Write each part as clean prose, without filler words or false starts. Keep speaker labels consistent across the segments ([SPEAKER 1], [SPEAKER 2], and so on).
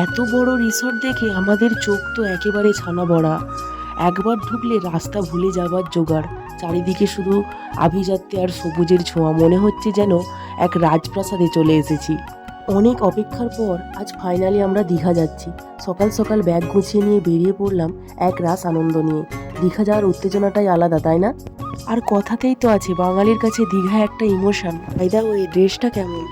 [SPEAKER 1] এত বড় রিসর্ট দেখে আমাদের চোখ তো একেবারে ছানা বড়া। একবার ঢুকলে রাস্তা ভুলে যাবার জোগাড়। চারিদিকে শুধু আভিজাত্যে আর সবুজের ছোঁয়া, মনে হচ্ছে যেন এক রাজপ্রাসাদে চলে এসেছি। অনেক অপেক্ষার পর আজ ফাইনালি আমরা দীঘা যাচ্ছি। সকাল সকাল ব্যাগ গুছিয়ে নিয়ে বেরিয়ে পড়লাম এক রাস আনন্দ নিয়ে। দীঘা যাওয়ার উত্তেজনাটাই আলাদা, তাই না? আর কথাতেই তো আছে, বাঙালির কাছে দীঘা একটা ইমোশন। ফায়দা ওই ড্রেসটা কেমন?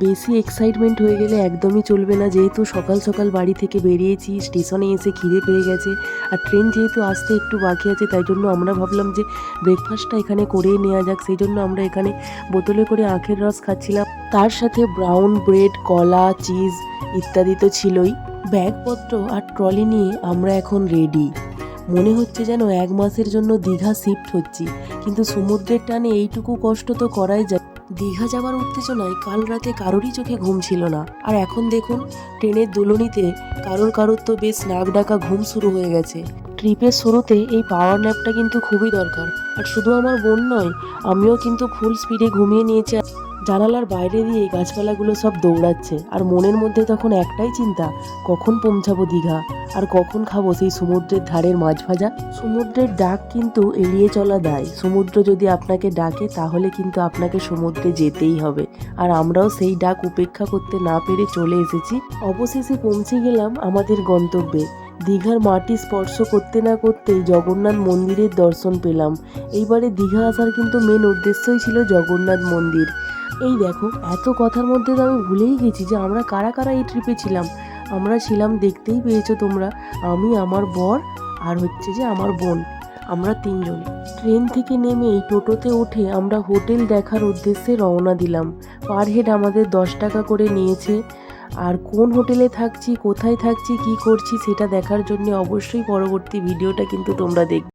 [SPEAKER 1] বেশি এক্সাইটমেন্ট হয়ে গেলে একদমই চলবে না, যেহেতু সকাল সকাল বাড়ি থেকে বেরিয়েছি, স্টেশনে এসে খিদে পেয়ে গেছে, আর ট্রেন যেহেতু আসতে একটু বাকি আছে, তাই জন্য আমরা ভাবলাম যে ব্রেকফাস্টটা এখানে করেই নেওয়া যাক। সেই জন্য আমরা এখানে বোতলে করে আখের রস খাচ্ছিলাম, তার সাথে ব্রাউন ব্রেড, কলা, চিজ ইত্যাদি তো ছিলই। ব্যাগপত্র আর ট্রলি নিয়ে আমরা এখন রেডি। মনে হচ্ছে যেন 1 মাসের জন্য দীঘা শিফট হচ্ছি, কিন্তু সমুদ্রের টানে এইটুকু কষ্ট তো করাই যায়। দীঘা যাবার উত্তেজনায় কাল রাতে কারোরই চোখে ঘুম ছিল না, আর এখন দেখুন ট্রেনের দুলুনিতে কারোর কারোর তো বেশ নাক ডাকা ঘুম শুরু হয়ে গেছে। ট্রিপের শুরুতে এই পাওয়ার ন্যাপটা কিন্তু খুবই দরকার। আর শুধু আমার বোন নয়, আমিও কিন্তু ফুল স্পিডে ঘুমিয়ে নিয়েছি। জানালার বাইরে দিয়ে গাছপালাগুলো সব দৌড়াচ্ছে, আর মনের মধ্যে তখন একটাই চিন্তা, কখন পৌঁছাবো দীঘা, আর কখন খাবো সেই সমুদ্রের ধারের মাছ ভাজা। সমুদ্রের ডাক কিন্তু এড়িয়ে চলা দায়। সমুদ্র যদি আপনাকে ডাকে তাহলে কিন্তু আপনাকে সমুদ্রে যেতেই হবে, আর আমরাও সেই ডাক উপেক্ষা করতে না পেরে চলে এসেছি। অবশেষে পৌঁছে গেলাম আমাদের গন্তব্যে। দীঘার মাটি স্পর্শ করতে না করতেই জগন্নাথ মন্দিরের দর্শন পেলাম। এইবারে দীঘা আসার কিন্তু মেন উদ্দেশ্যই ছিল জগন্নাথ মন্দির। এই দেখো, এত কথার মধ্যে তো আমি ভুলেই গেছি যে আমরা কারা কারা এই ট্রিপে ছিলাম। আমরা ছিলাম, দেখতেই পেয়েছো তোমরা, আমি, আমার বর, আর হচ্ছে যে আমার বোন। আমরা 3জন ট্রেন থেকে নেমে এই টোটোতে উঠে আমরা হোটেল দেখার উদ্দেশ্যে রওনা দিলাম। পার হেড আমাদের 10 টাকা করে নিয়েছে। আর কোন হোটেলে থাকছি, কোথায় থাকছি, কি করছি সেটা দেখার জন্য অবশ্যই পরবর্তী ভিডিওটা কিন্তু তোমরা দেখবে।